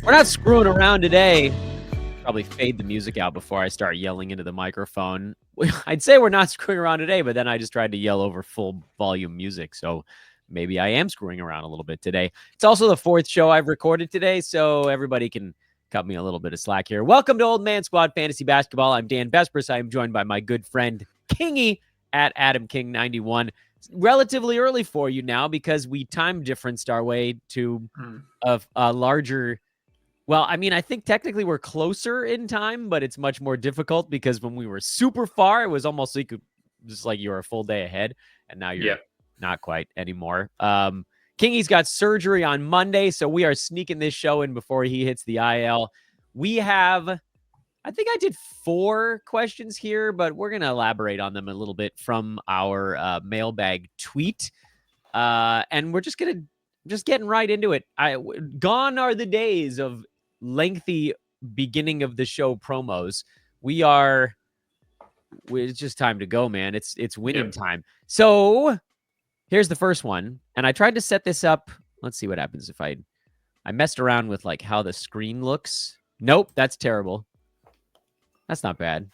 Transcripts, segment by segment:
We're not screwing around today. Probably fade the music out before I start yelling into the microphone. I'd say we're not screwing around today, but then I just tried to yell over full volume music. So maybe I am screwing around a little bit today. It's also the fourth show I've recorded today, so everybody can cut me a little bit of slack here. Welcome to Old Man Squad Fantasy Basketball. I'm Dan Vespris. I am joined by my good friend Kingy at Adam King 91. It's relatively early for you now because we time differenced our way to a larger. Well, I mean, I think technically we're closer in time, but it's much more difficult because when we were super far, it was almost like you were a full day ahead, and now you're not quite anymore. Kingy's got surgery on Monday, so we are sneaking this show in before he hits the IL. We have, I think I did 4 questions here, but we're going to elaborate on them a little bit from our mailbag tweet. And we're just getting right into it. Gone are the days of lengthy beginning of the show promos. It's just time to go, man. It's winning time. So here's the first one. And I tried to set this up. Let's see what happens if I messed around with like how the screen looks. Nope, that's terrible. That's not bad.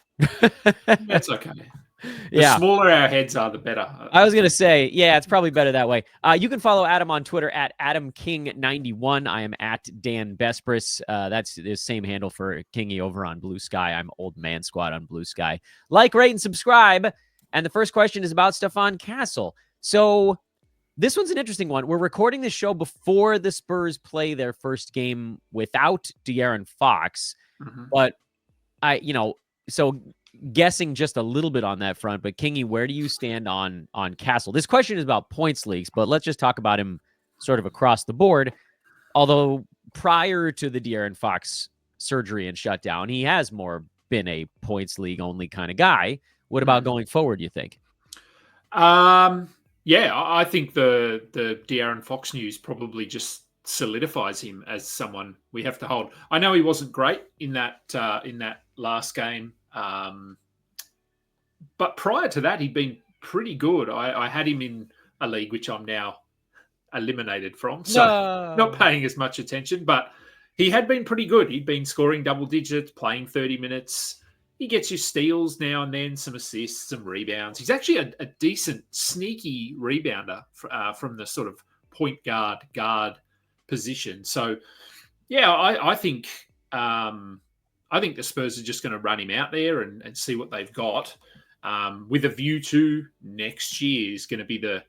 That's okay. The smaller our heads are, the better. I was going to say, it's probably better that way. You can follow Adam on Twitter at AdamKing91. I am at Dan Vespris. That's the same handle for Kingy over on Blue Sky. I'm Old Man Squad on Blue Sky. Like, rate, and subscribe. And the first question is about Stephon Castle. So this one's an interesting one. We're recording this show before the Spurs play their first game without De'Aaron Fox. Mm-hmm. But so guessing just a little bit on that front, but Kingy, where do you stand on Castle? This question is about points leagues, but let's just talk about him sort of across the board. Although prior to the De'Aaron Fox surgery and shutdown, he has more been a points league only kind of guy. What about going forward, you think? I think the De'Aaron Fox news probably just solidifies him as someone we have to hold. I know he wasn't great in that last game. But prior to that, he'd been pretty good. I had him in a league, which I'm now eliminated from. So not paying as much attention, but he had been pretty good. He'd been scoring double digits, playing 30 minutes. He gets you steals now and then, some assists, some rebounds. He's actually a decent, sneaky rebounder from the sort of point guard position. So, I think the Spurs are just going to run him out there and see what they've got, with a view to next year is going to be the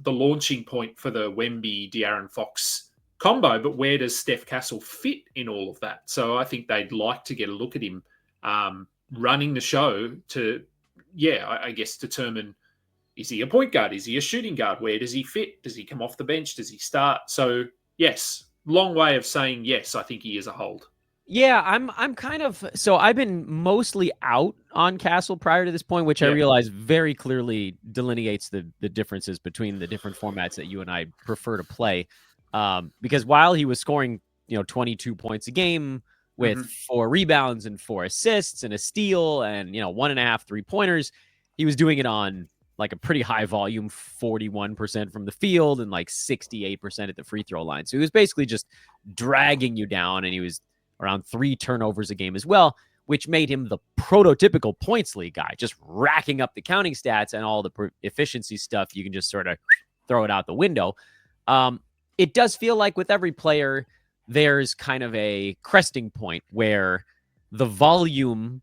launching point for the Wemby De'Aaron Fox combo. But where does Steph Castle fit in all of that? So I think they'd like to get a look at him running the show to, determine, is he a point guard? Is he a shooting guard? Where does he fit? Does he come off the bench? Does he start? So yes, long way of saying yes, I think he is a hold. Yeah, I'm kind of, so I've been mostly out on Castle prior to this point, which I realize very clearly delineates the differences between the different formats that you and I prefer to play. Because while he was scoring, 22 points a game with 4 rebounds and 4 assists and a steal and, 1.5 3-pointers, he was doing it on like a pretty high volume, 41% from the field and like 68% at the free throw line. So he was basically just dragging you down, and he was around 3 turnovers a game as well, which made him the prototypical points league guy, just racking up the counting stats and all the efficiency stuff. You can just sort of throw it out the window. It does feel like with every player, there's kind of a cresting point where the volume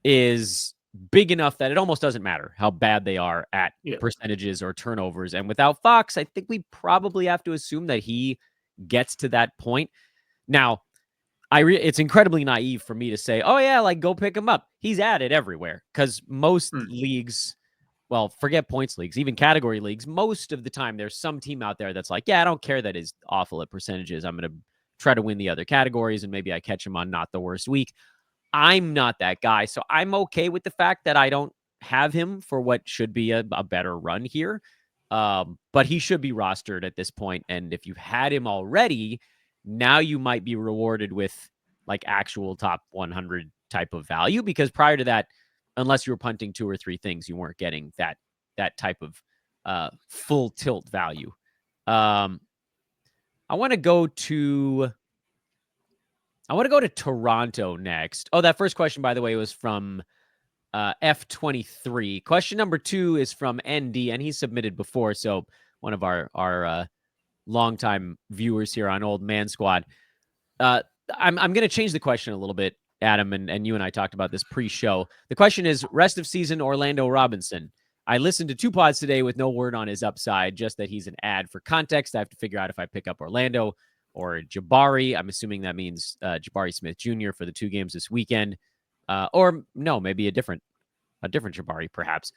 is big enough that it almost doesn't matter how bad they are at percentages or turnovers. And without Fox, I think we probably have to assume that he gets to that point. Now, it's incredibly naive for me to say, go pick him up. He's at it everywhere, because most leagues, well, forget points leagues, even category leagues, most of the time there's some team out there that's like, I don't care that he's awful at percentages. I'm going to try to win the other categories, and maybe I catch him on not the worst week. I'm not that guy, so I'm okay with the fact that I don't have him for what should be a better run here. But he should be rostered at this point, and if you've had him already, now you might be rewarded with like actual top 100 type of value, because prior to that, unless you were punting 2 or 3 things, you weren't getting that type of full tilt value. I want to go to I want to go to Toronto next. Oh, that first question, by the way, was from F23. Question number 2 is from ND, and he's submitted before, so one of our longtime viewers here on Old Man Squad. I'm going to change the question a little bit, Adam, and you and I talked about this pre-show. The question is, rest of season Orlando Robinson. I listened to 2 pods today with no word on his upside, just that he's an ad. For context, I have to figure out if I pick up Orlando or Jabari. I'm assuming that means Jabari Smith Jr. for the 2 games this weekend. Or no, maybe a different Jabari, perhaps.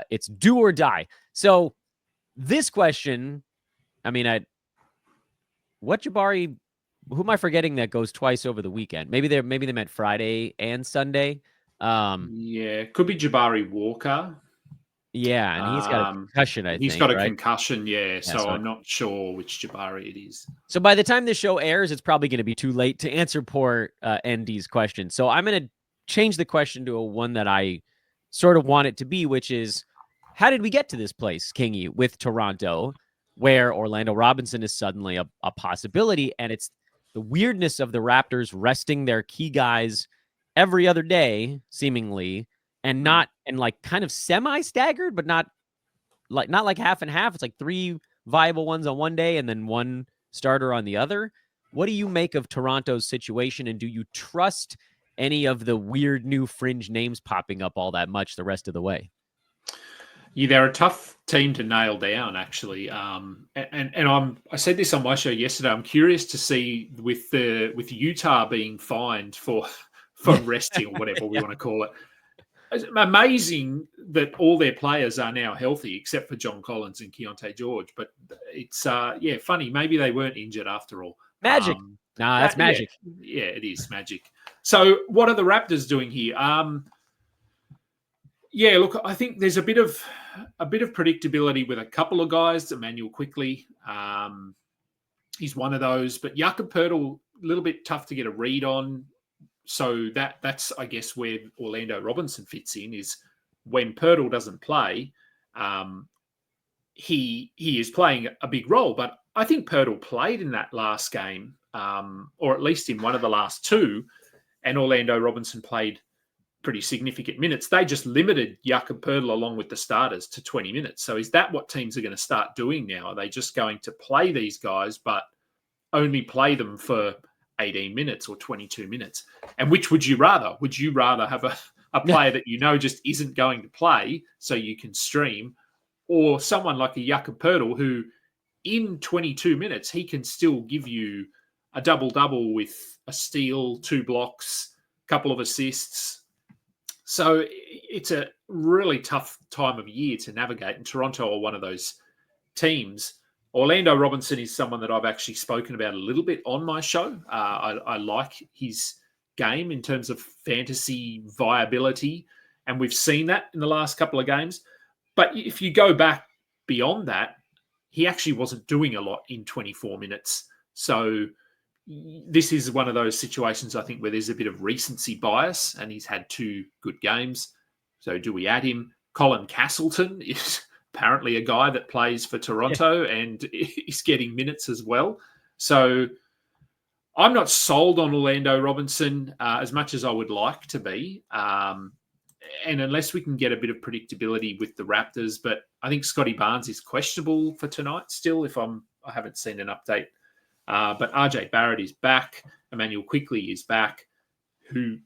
It's do or die. So this question, I mean, what Jabari? Who am I forgetting that goes twice over the weekend? Maybe they meant Friday and Sunday. Yeah, could be Jabari Walker. Yeah, and he's got a concussion, I think. He's got a right? concussion, yeah. So I'm not sure which Jabari it is. So by the time this show airs, it's probably going to be too late to answer poor ND's question. So I'm going to change the question to one that I sort of want it to be, which is, how did we get to this place, Kingy, with Toronto, where Orlando Robinson is suddenly a possibility? And it's the weirdness of the Raptors resting their key guys every other day, seemingly, and like kind of semi-staggered, but not like half and half. It's like 3 viable ones on one day and then 1 starter on the other. What do you make of Toronto's situation, and do you trust any of the weird new fringe names popping up all that much the rest of the way? Yeah, they're a tough team to nail down, actually. And I said this on my show yesterday. I'm curious to see with Utah being fined for resting or whatever we want to call it. It's amazing that all their players are now healthy, except for John Collins and Keontae George. But it's funny. Maybe they weren't injured after all. Magic. That's magic. Yeah, it is magic. So what are the Raptors doing here? Yeah, look, I think there's a bit of predictability with a couple of guys. Emmanuel Quickly, he's one of those, but Jakob Poeltl, a little bit tough to get a read on. So that's I guess where Orlando Robinson fits in, is when Poeltl doesn't play, he is playing a big role. But I think Poeltl played in that last game, or at least in one of the last 2, and Orlando Robinson played pretty significant minutes. They just limited Jakob Poeltl along with the starters to 20 minutes. So is that what teams are going to start doing now? Are they just going to play these guys, but only play them for 18 minutes or 22 minutes? And which would you rather? Would you rather have a player that just isn't going to play so you can stream, or someone like a Jakob Poeltl who in 22 minutes, he can still give you a double-double with a steal, 2 blocks, a couple of assists? So it's a really tough time of year to navigate, and Toronto are one of those teams. Orlando Robinson is someone that I've actually spoken about a little bit on my show. I like his game in terms of fantasy viability, and we've seen that in the last couple of games. But if you go back beyond that, he actually wasn't doing a lot in 24 minutes. So this is one of those situations, I think, where there's a bit of recency bias, and he's had 2 good games. So do we add him? Colin Castleton is apparently a guy that plays for Toronto and is getting minutes as well. So I'm not sold on Orlando Robinson as much as I would like to be. And unless we can get a bit of predictability with the Raptors, but I think Scotty Barnes is questionable for tonight still, I haven't seen an update. But RJ Barrett is back. Emmanuel Quickly is back, who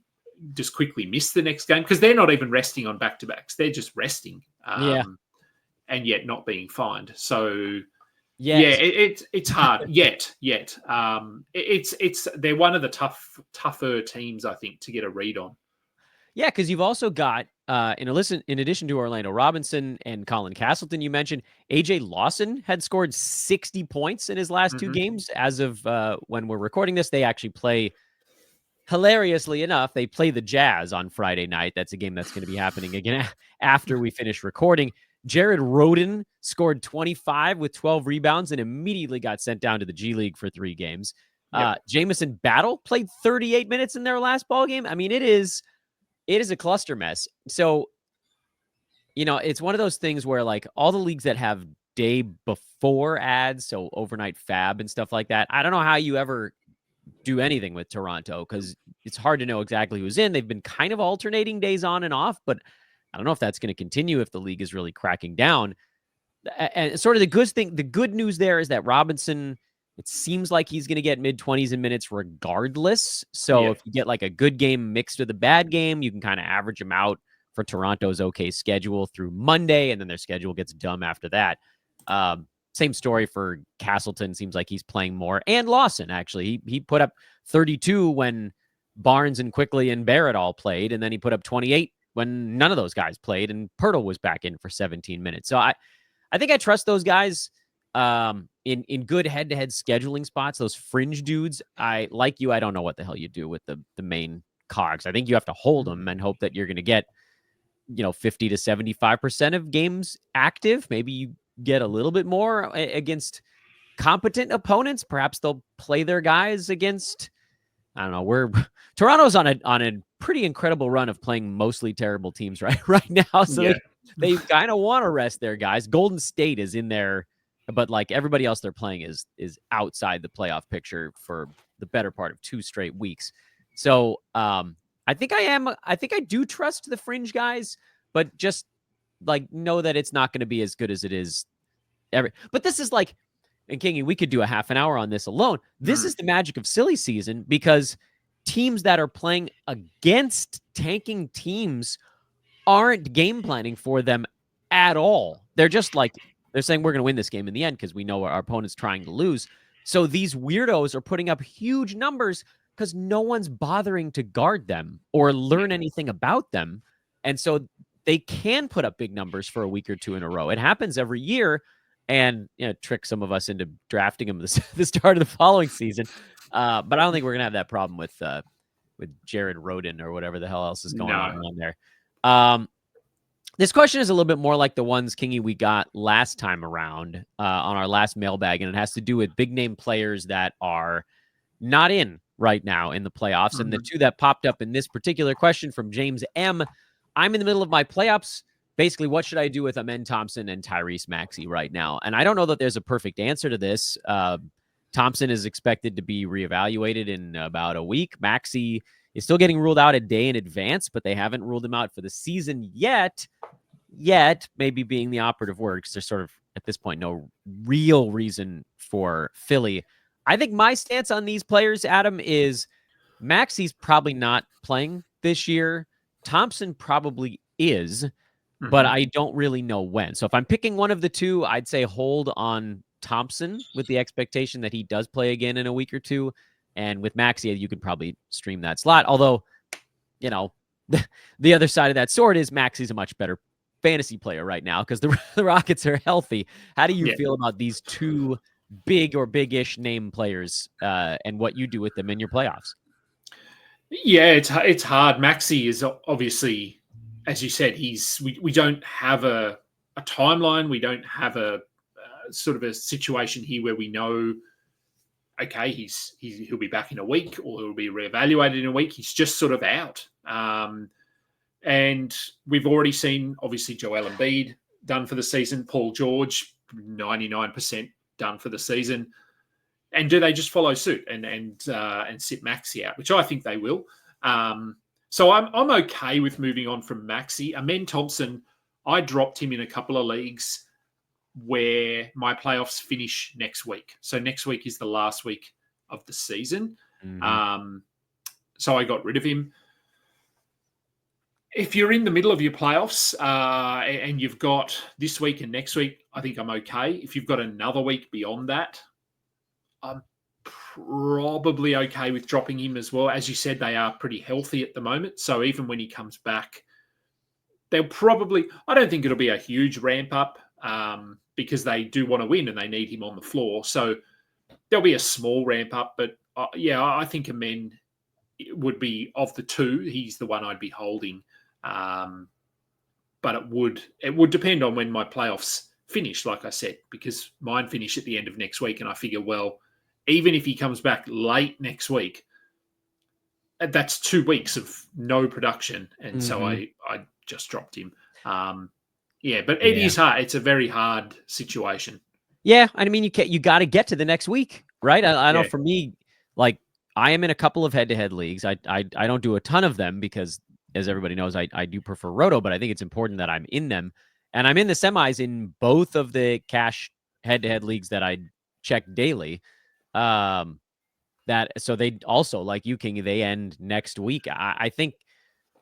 just quickly missed the next game because they're not even resting on back-to-backs. They're just resting and yet not being fined. So, it's hard. Yet. They're one of the tougher teams, I think, to get a read on. Yeah, because you've also got, in addition to Orlando Robinson and Colin Castleton, you mentioned AJ Lawson had scored 60 points in his last 2 games. As of when we're recording this, they actually play, hilariously enough, they play the Jazz on Friday night. That's a game that's going to be happening again after we finish recording. Jared Rhoden scored 25 with 12 rebounds and immediately got sent down to the G League for 3 games. Jamison Battle played 38 minutes in their last ball game. I mean, it is a cluster mess. So, it's one of those things where, like, all the leagues that have day before ads, so overnight fab and stuff like that, I don't know how you ever do anything with Toronto because it's hard to know exactly who's in. They've been kind of alternating days on and off, but I don't know if that's going to continue if the league is really cracking down. And sort of the good news there is that Robinson, it seems like he's going to get mid-20s in minutes regardless. So if you get like a good game mixed with a bad game, you can kind of average him out for Toronto's okay schedule through Monday, and then their schedule gets dumb after that. Same story for Castleton. Seems like he's playing more. And Lawson, actually. He put up 32 when Barnes and Quickly and Barrett all played, and then he put up 28 when none of those guys played, and Pirtle was back in for 17 minutes. So I think I trust those guys in good head-to-head scheduling spots, those fringe dudes. I don't know what the hell you do with the main cogs. I think you have to hold them and hope that you're going to get 50 to 75% of games active. Maybe you get a little bit more against competent opponents. Perhaps they'll play their guys against, I don't know, Toronto's on a pretty incredible run of playing mostly terrible teams right now. So they kind of want to rest their guys. Golden State is in there, but like everybody else they're playing is outside the playoff picture for the better part of 2 straight weeks. So I think I do trust the fringe guys, but just like know that it's not going to be as good as it is but this is like, and Kingy, we could do a half an hour on this alone. This is the magic of silly season, because teams that are playing against tanking teams aren't game planning for them at all. They're just like, they're saying we're going to win this game in the end because we know our opponent's trying to lose. So these weirdos are putting up huge numbers because no one's bothering to guard them or learn anything about them. And so they can put up big numbers for a week or two in a row. It happens every year, and trick some of us into drafting them the start of the following season. But I don't think we're going to have that problem with Jared Roden or whatever the hell else is going on there. This question is a little bit more like the ones, Kingy, we got last time around on our last mailbag, and it has to do with big name players that are not in right now in the playoffs. Mm-hmm. And the two that popped up in this particular question from James M. I'm in the middle of my playoffs. Basically, what should I do with Amen Thompson and Tyrese Maxey right now? And I don't know that there's a perfect answer to this. Thompson is expected to be reevaluated in about a week. Maxey is still getting ruled out a day in advance, but they haven't ruled him out for the season yet. Maybe being the operative word, because there's sort of, at this point, no real reason for Philly. I think my stance on these players, Adam, is Maxey's probably not playing this year. Thompson probably is, but I don't really know when. So if I'm picking one of the two, I'd say hold on Thompson with the expectation that he does play again in a week or two. And with Maxey, you could probably stream that slot. Although, the other side of that sword is Maxey's a much better fantasy player right now because the Rockets are healthy. How do you feel about these two big or big-ish name players and what you do with them in your playoffs? Yeah, it's hard. Maxey is obviously, as you said, we don't have a timeline. We don't have a sort of a situation here where we know, okay, he'll be back in a week or he'll be reevaluated in a week. He's just sort of out. And we've already seen, obviously, Joel Embiid done for the season. Paul George, 99% done for the season. And do they just follow suit and sit Maxey out, which I think they will. So I'm okay with moving on from Maxey. Amen Thompson, I dropped him in a couple of leagues where my playoffs finish next week. So next week is the last week of the season. Mm-hmm. So I got rid of him. If you're in the middle of your playoffs and you've got this week and next week, I think I'm okay. If you've got another week beyond that, I'm probably okay with dropping him as well. As you said, they are pretty healthy at the moment. So even when he comes back, I don't think it'll be a huge ramp up because they do want to win and they need him on the floor. So there'll be a small ramp up. But I think Amen would be, of the two, he's the one I'd be holding. But it would depend on when my playoffs finish, like I said, because mine finish at the end of next week. And I figure, well, even if he comes back late next week, that's 2 weeks of no production. And so I just dropped him. But it is hard. It's a very hard situation. Yeah. I mean, you got to get to the next week, right? I know for me, like, I am in a couple of head-to-head leagues. I don't do a ton of them because, as everybody knows, I do prefer Roto, but I think it's important that I'm in them. And I'm in the semis in both of the cash head-to-head leagues that I check daily. So they also, like you, King, they end next week. I think,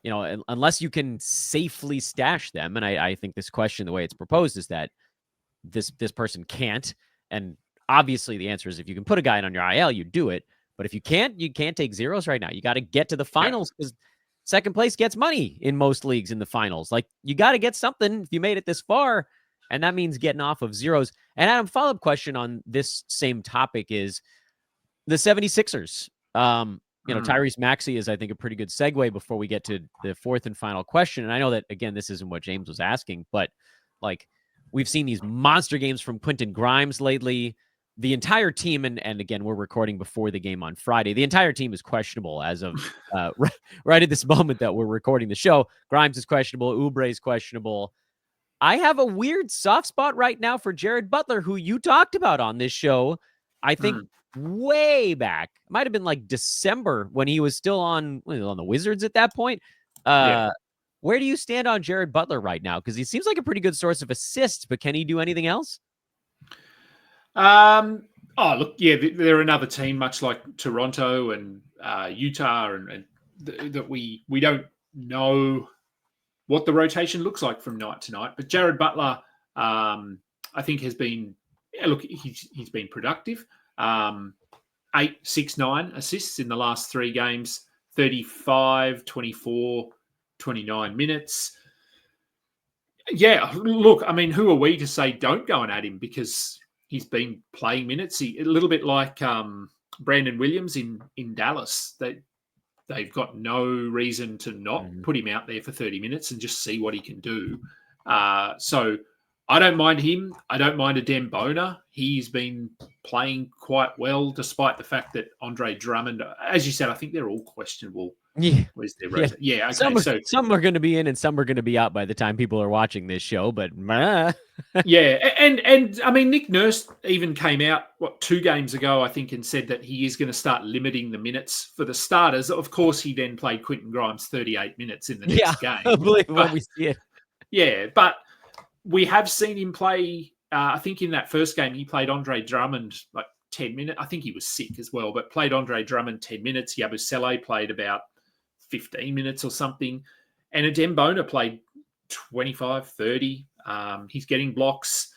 unless you can safely stash them, and I think this question, the way it's proposed, is that this person can't. And obviously the answer is if you can put a guy in on your IL, you do it. But if you can't take zeros right now. You got to get to the finals because second place gets money in most leagues in the finals. Like, you got to get something if you made it this far. And that means getting off of zeros. And Adam, follow-up question on this same topic is the 76ers. Tyrese Maxey is, I think, a pretty good segue before we get to the fourth and final question. And I know that, again, this isn't what James was asking, but like, we've seen these monster games from Quentin Grimes lately. The entire team, and again, we're recording before the game on Friday. The entire team is questionable as of right at this moment that we're recording the show. Grimes is questionable. Oubre is questionable. I have a weird soft spot right now for Jared Butler, who you talked about on this show. I think way back, it might have been like December when he was still on the Wizards at that point. Where do you stand on Jared Butler right now? Because he seems like a pretty good source of assists, but can he do anything else? Look, they're another team, much like Toronto and Utah, and that we don't know what the rotation looks like from night to night. But Jared Butler, I think, has been he's been productive. 8, 6, 9 assists in the last 3 games, 35, 24, 29 minutes. Yeah, look, I mean, who are we to say don't go and add him, because he's been playing minutes. A little bit like Brandon Williams in Dallas. They've got no reason to not put him out there for 30 minutes and just see what he can do. So I don't mind him. I don't mind Adem Bona. He's been playing quite well, despite the fact that Andre Drummond, as you said, I think they're all questionable. Yeah. Where's their rotation? Yeah. Okay. Some are going to be in and some are going to be out by the time people are watching this show, but yeah. And I mean, Nick Nurse even came out 2 games ago, I think, and said that he is going to start limiting the minutes for the starters. Of course, he then played Quentin Grimes 38 minutes in the next game. I believe when we see it. Yeah, but we have seen him play. I think in that first game, he played Andre Drummond like 10 minutes. I think he was sick as well, but played Andre Drummond 10 minutes. Yabusele played about 15 minutes or something. And Adem Bona played 25, 30. He's getting blocks,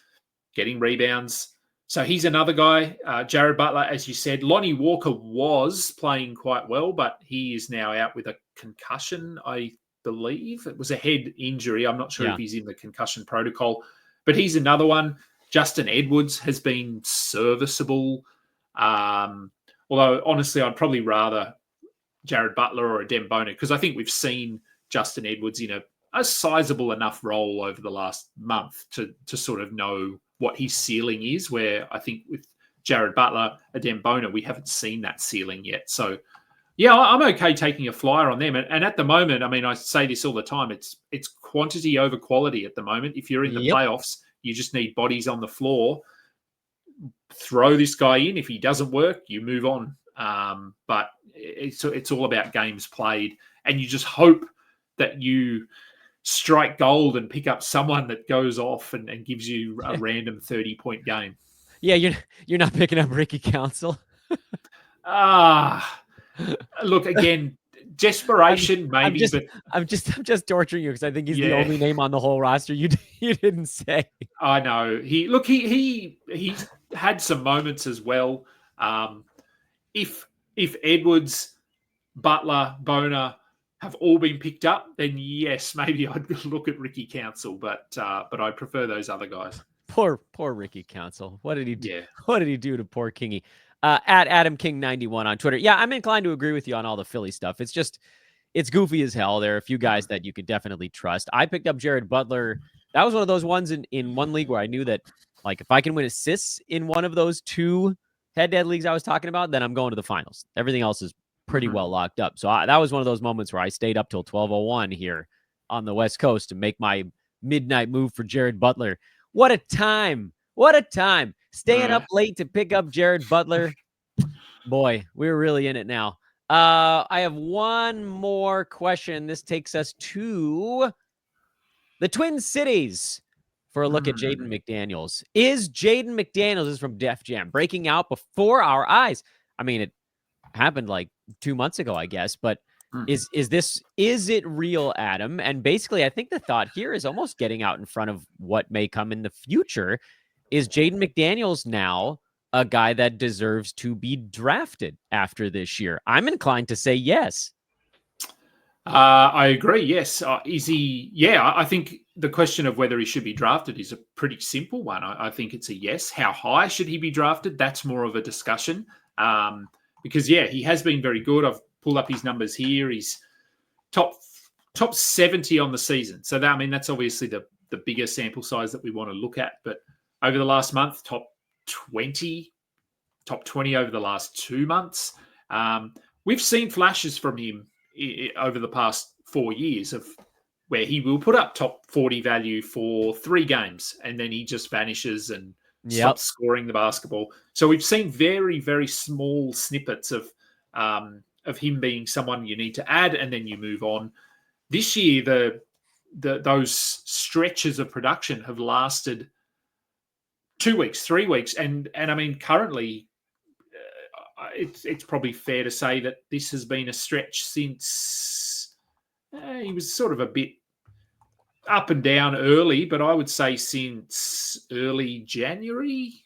getting rebounds. So he's another guy. Jared Butler, as you said, Lonnie Walker was playing quite well, but he is now out with a concussion, I believe. It was a head injury. I'm not sure if he's in the concussion protocol, but he's another one. Justin Edwards has been serviceable. Although, honestly, I'd probably rather Jared Butler or Adem Bona, because I think we've seen Justin Edwards in a sizable enough role over the last month to sort of know what his ceiling is, where I think with Jared Butler, Adem Bona, we haven't seen that ceiling yet. So, yeah, I'm okay taking a flyer on them. And at the moment, I mean, I say this all the time, it's quantity over quality at the moment. If you're in the playoffs, you just need bodies on the floor. Throw this guy in. If he doesn't work, you move on. But it's all about games played. And you just hope that you strike gold and pick up someone that goes off and gives you a random 30-point game. Yeah, you're not picking up Ricky Council. Look, again, desperation maybe, but I'm just torturing you because I think he's the only name on the whole roster you didn't say. I know. He had some moments as well. If Edwards, Butler, Bona have all been picked up, then yes, maybe I'd look at Ricky Council, but I prefer those other guys. Poor Ricky Council. What did he do? Yeah. What did he do to poor Kingy? At Adam King 91 on Twitter. Yeah, I'm inclined to agree with you on all the Philly stuff. It's goofy as hell. There are a few guys that you could definitely trust. I picked up Jared Butler. That was one of those ones in one league where I knew that, like, if I can win assists in one of those 2 head-to-head leagues I was talking about, then I'm going to the finals. Everything else is pretty well locked up. So that was one of those moments where I stayed up till 12:01 here on the West Coast to make my midnight move for Jared Butler. What a time. What a time. Staying up late to pick up Jared Butler. Boy, we're really in it now. I have one more question. This takes us to the Twin Cities for a look at Jaden McDaniels. Is Jaden McDaniels, this is from Def Jam, breaking out before our eyes? I mean, it happened like 2 months ago, I guess, but is it real, Adam? And basically, I think the thought here is almost getting out in front of what may come in the future. Is Jaden McDaniels now a guy that deserves to be drafted after this year? I'm inclined to say yes. I agree. Yes. Is he? Yeah, I think the question of whether he should be drafted is a pretty simple one. I think it's a yes. How high should he be drafted? That's more of a discussion. Because yeah, he has been very good. I've pulled up his numbers here. He's top 70 on the season. So that, I mean, that's obviously the bigger sample size that we want to look at. But over the last month, top 20 over the last 2 months. We've seen flashes from him over the past 4 years of where he will put up top 40 value for 3 games and then he just vanishes and stops scoring the basketball. So we've seen very, very small snippets of him being someone you need to add and then you move on. This year, those stretches of production have lasted 2 weeks, 3 weeks, and I mean currently it's probably fair to say that this has been a stretch since he was sort of a bit up and down early, but I would say since early January.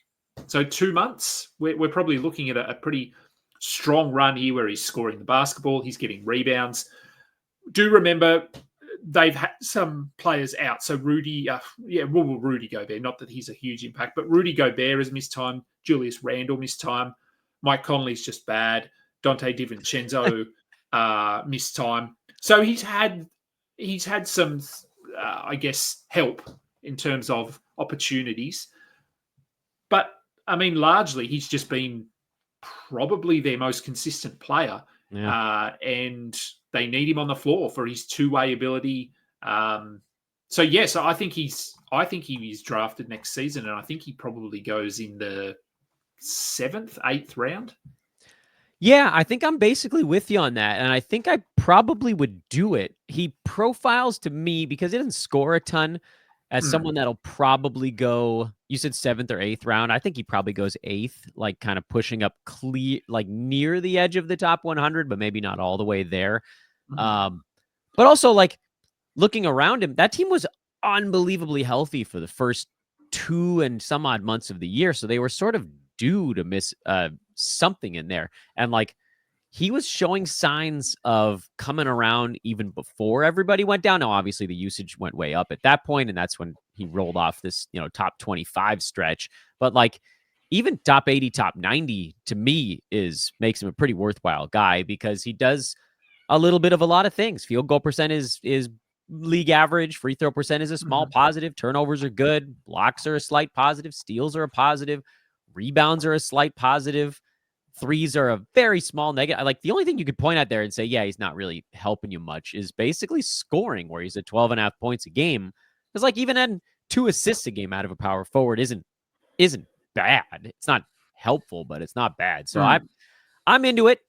So 2 months. We're probably looking at a pretty strong run here where he's scoring the basketball, he's getting rebounds. Do remember they've had some players out. So Rudy Gobert, not that he's a huge impact, but Rudy Gobert has missed time. Julius Randle missed time. Mike Conley's just bad. Dante DiVincenzo missed time. So he's had some, I guess, help in terms of opportunities. But, I mean, largely he's just been probably their most consistent player. Yeah. And they need him on the floor for his two-way ability. So, yes, I think he is drafted next season, and I think he probably goes in the 7th, 8th round. Yeah, I think I'm basically with you on that, and I think I probably would do it. He profiles to me, because he doesn't score a ton, as someone that'll probably go, you said 7th or 8th round. I think he probably goes 8th, like kind of pushing up clear, like near the edge of the top 100, but maybe not all the way there. But also, like, looking around him, that team was unbelievably healthy for the first 2 and some odd months of the year. So they were sort of due to miss something in there. And like, he was showing signs of coming around even before everybody went down. Now, obviously the usage went way up at that point, and that's when he rolled off this, top 25 stretch. But like, even top 80, top 90 to me makes him a pretty worthwhile guy, because he does a little bit of a lot of things. Field goal percent is league average. Free throw percent is a small positive. Turnovers are good. Blocks are a slight positive. Steals are a positive. Rebounds are a slight positive. Threes are a very small negative. Like, the only thing you could point out there and say, yeah, he's not really helping you much, is basically scoring, where he's at 12.5 points a game. Because like, even adding 2 assists a game out of a power forward isn't bad. It's not helpful, but it's not bad. So I'm into it.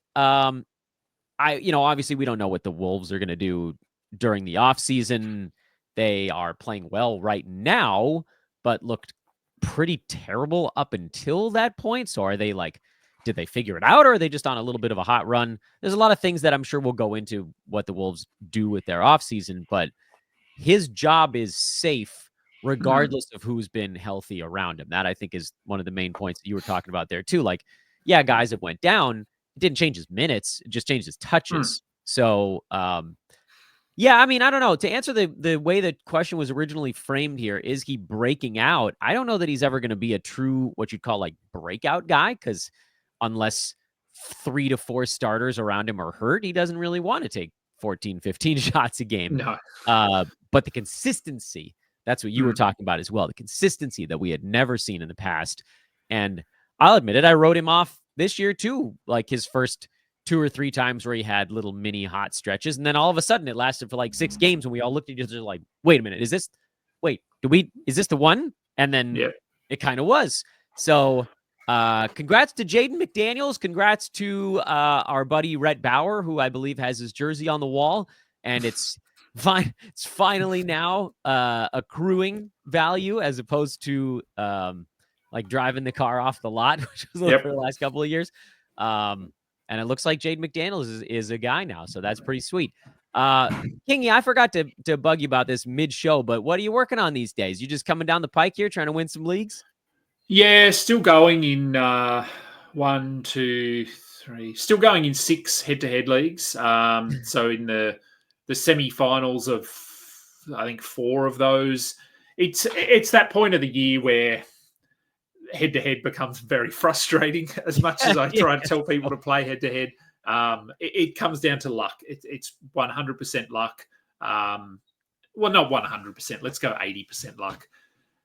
Obviously we don't know what the Wolves are going to do during the offseason. They are playing well right now, but looked pretty terrible up until that point. So are they like, did they figure it out, or are they just on a little bit of a hot run? There's a lot of things that I'm sure we'll go into what the Wolves do with their offseason, but his job is safe regardless of who's been healthy around him. That, I think, is one of the main points that you were talking about there too. Like, yeah, guys that went down, it didn't change his minutes, it just changed his touches. So, yeah, I mean, I don't know. To answer the way the question was originally framed here, is he breaking out? I don't know that he's ever going to be a true, what you'd call like breakout guy, because unless 3 to 4 starters around him are hurt, he doesn't really want to take 14, 15 shots a game. No. But the consistency, that's what you were talking about as well. The consistency that we had never seen in the past. And I'll admit it, I wrote him off this year too. Like, his first 2 or 3 times where he had little mini hot stretches. And then all of a sudden it lasted for like 6 games, and we all looked at each other like, wait a minute, is this the one? And then it kind of was. So Congrats to Jaden McDaniels. Congrats to our buddy Rhett Bauer, who I believe has his jersey on the wall. And it's fine. It's finally now accruing value as opposed to like driving the car off the lot, which was for the last couple of years. And it looks like Jaden McDaniels is a guy now. So that's pretty sweet. Kingy, I forgot to bug you about this mid-show, but what are you working on these days? You just coming down the pike here trying to win some leagues? Yeah, still going in 1, 2, 3. Still going in 6 head-to-head leagues. So in the semi-finals of, I think, 4 of those, it's that point of the year where head-to-head becomes very frustrating. As much as I try to tell people to play head-to-head, it comes down to luck. It's 100% luck. Well, not 100%. Let's go 80% luck.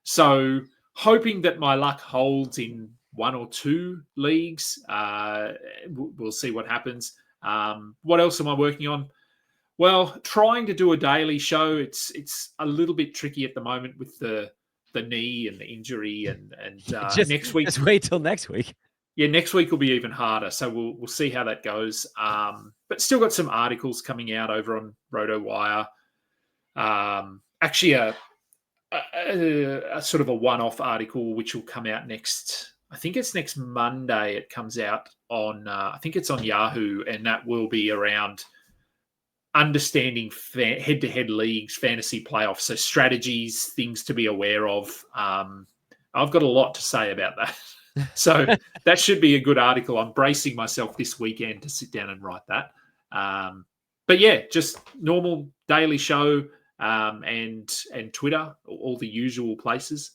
So hoping that my luck holds in 1 or 2 leagues. We'll see what happens. What else am I working on? Well, trying to do a daily show. It's a little bit tricky at the moment with the knee and the injury, and next week. Just wait till next week. Yeah, next week will be even harder. So we'll see how that goes. But still got some articles coming out over on RotoWire. Actually, a sort of a one-off article which will come out next. I think it's next Monday. It comes out on. I think it's on Yahoo, and that will be around understanding head-to-head leagues, fantasy playoffs, so strategies, things to be aware of. I've got a lot to say about that. So that should be a good article. I'm bracing myself this weekend to sit down and write that. But yeah, just normal daily show and Twitter, all the usual places.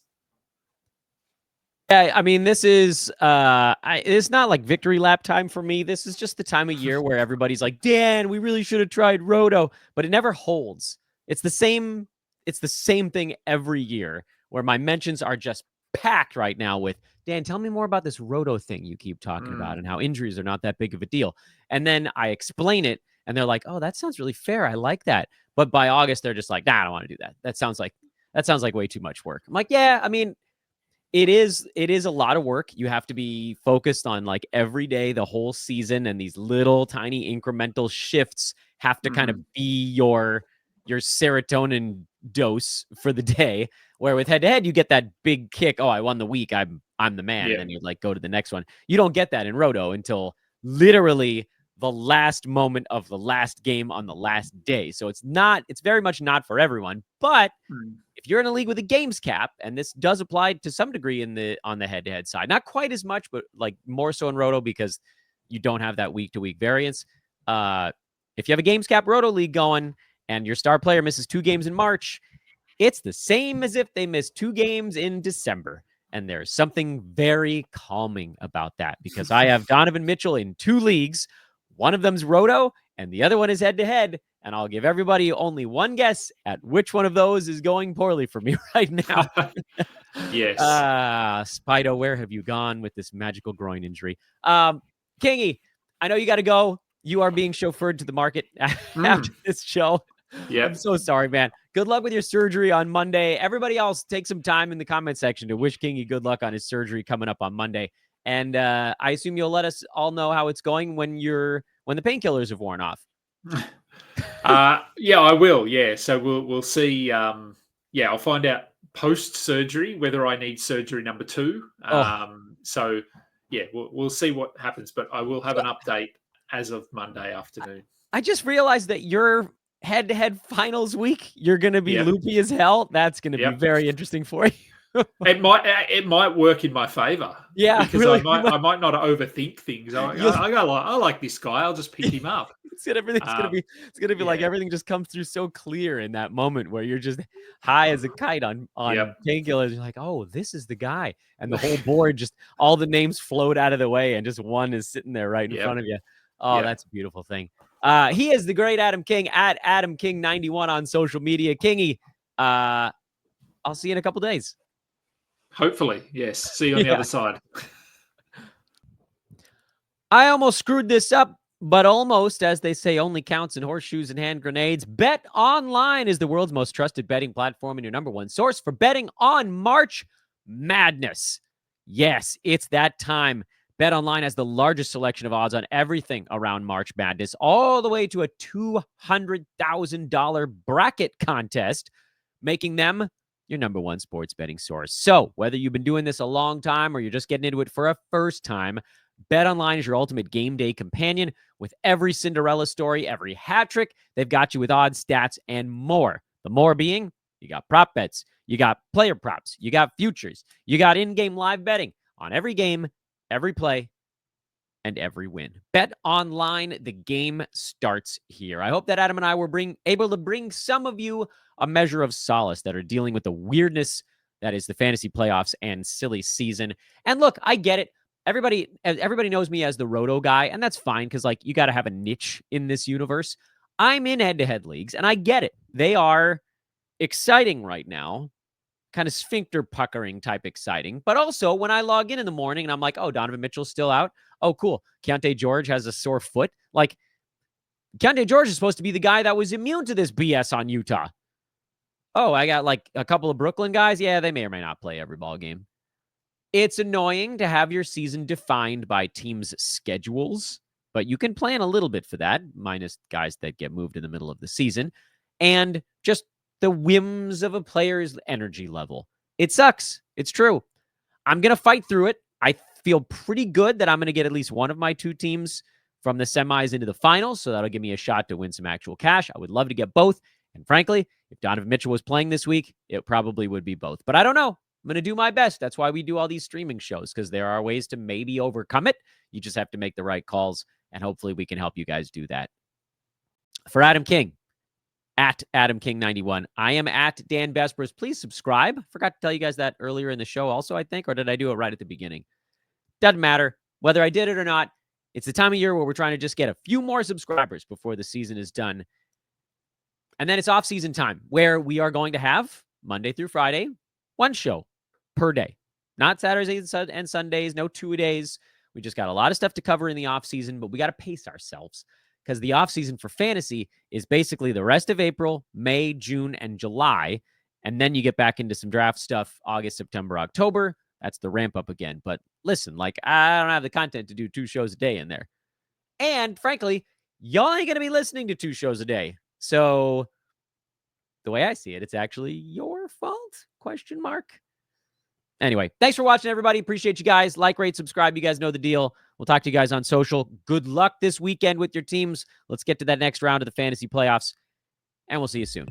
Yeah, I mean, this is it's not like victory lap time for me. This is just the time of year where everybody's like, Dan, we really should have tried Roto, but it never holds. It's the same thing every year where my mentions are just packed right now with, Dan, tell me more about this Roto thing you keep talking about and how injuries are not that big of a deal. And then I explain it and they're like, oh, that sounds really fair. I like that. But by August, they're just like, nah, I don't want to do that. That sounds like way too much work. I'm like, yeah, I mean, it is a lot of work. You have to be focused on like every day, the whole season, and these little tiny incremental shifts have to kind of be your serotonin dose for the day. Where with head-to-head, you get that big kick. Oh, I won the week. I'm the man. Yeah. And then you like go to the next one. You don't get that in Roto until literally the last moment of the last game on the last day. So it's very much not for everyone. But if you're in a league with a games cap, and this does apply to some degree on the head-to-head side, not quite as much, but like more so in Roto because you don't have that week-to-week variance. If you have a games cap Roto league going and your star player misses 2 games in March, it's the same as if they missed 2 games in December. And there's something very calming about that because I have Donovan Mitchell in 2 leagues. One of them's Roto and the other one is head-to-head. And I'll give everybody only one guess at which one of those is going poorly for me right now. Yes. Spido, where have you gone with this magical groin injury? Kingy, I know you got to go. You are being chauffeured to the market after this show. Yeah, I'm so sorry, man. Good luck with your surgery on Monday. Everybody else, take some time in the comment section to wish Kingy good luck on his surgery coming up on Monday. And I assume you'll let us all know how it's going when the painkillers have worn off. Yeah, I will. Yeah, so we'll see. I'll find out post surgery whether I need surgery number 2. So yeah, we'll see what happens. But I will have an update as of Monday afternoon. I just realized that your head-to-head finals week, you're going to be loopy as hell. That's going to be very interesting for you. It might work in my favor. Yeah, because really, I might not overthink things. I like this guy. I'll just pick him up. It's gonna be like everything just comes through so clear in that moment where you're just high as a kite on painkillers. You're like, oh, this is the guy, and the whole board just all the names float out of the way, and just one is sitting there right in front of you. Oh, that's a beautiful thing. He is the great Adam King at Adam King 91 on social media. Kingy, I'll see you in a couple days. Hopefully, yes. See you on the other side. I almost screwed this up, but almost, as they say, only counts in horseshoes and hand grenades. Bet Online is the world's most trusted betting platform and your number one source for betting on March Madness. Yes, it's that time. BetOnline has the largest selection of odds on everything around March Madness, all the way to a $200,000 bracket contest, making them your number one sports betting source. So, whether you've been doing this a long time or you're just getting into it for a first time, BetOnline is your ultimate game day companion. With every Cinderella story, every hat trick, they've got you with odds, stats, and more. The more being, you got prop bets, you got player props, you got futures, you got in-game live betting on every game, every play, and every win. Bet online, the game starts here. I hope that Adam and I were able to bring some of you a measure of solace that are dealing with the weirdness that is the fantasy playoffs and silly season. And look, I get it. Everybody knows me as the roto guy, and that's fine because, like, you got to have a niche in this universe. I'm in head-to-head leagues, and I get it. They are exciting right now, kind of sphincter puckering type exciting. But also, when I log in the morning and I'm like, oh, Donovan Mitchell's still out. Oh, cool. Keontae George has a sore foot. Like, Keontae George is supposed to be the guy that was immune to this BS on Utah. Oh, I got like a couple of Brooklyn guys. Yeah, they may or may not play every ball game. It's annoying to have your season defined by teams' schedules, but you can plan a little bit for that, minus guys that get moved in the middle of the season, and just the whims of a player's energy level. It sucks. It's true. I'm going to fight through it. I feel pretty good that I'm going to get at least one of my two teams from the semis into the finals, so that'll give me a shot to win some actual cash. I would love to get both. And frankly, if Donovan Mitchell was playing this week, it probably would be both. But I don't know. I'm going to do my best. That's why we do all these streaming shows, because there are ways to maybe overcome it. You just have to make the right calls, and hopefully we can help you guys do that. For Adam King, at Adam King 91. I am at Dan Bespers. Please subscribe. Forgot to tell you guys that earlier in the show also, I think, or did I do it right at the beginning? Doesn't matter. Whether I did it or not, it's the time of year where we're trying to just get a few more subscribers before the season is done. And then it's off-season time, where we are going to have Monday through Friday, one show per day. Not Saturdays and Sundays, no 2 days. We just got a lot of stuff to cover in the off-season, but we got to pace ourselves, because the off-season for fantasy is basically the rest of April, May, June, and July. And then you get back into some draft stuff August, September, October. That's the ramp up again. But listen, like, I don't have the content to do 2 shows a day in there. And frankly, y'all ain't going to be listening to 2 shows a day. So the way I see it, it's actually your fault? ? Anyway, thanks for watching, everybody. Appreciate you guys. Like, rate, subscribe. You guys know the deal. We'll talk to you guys on social. Good luck this weekend with your teams. Let's get to that next round of the fantasy playoffs, and we'll see you soon.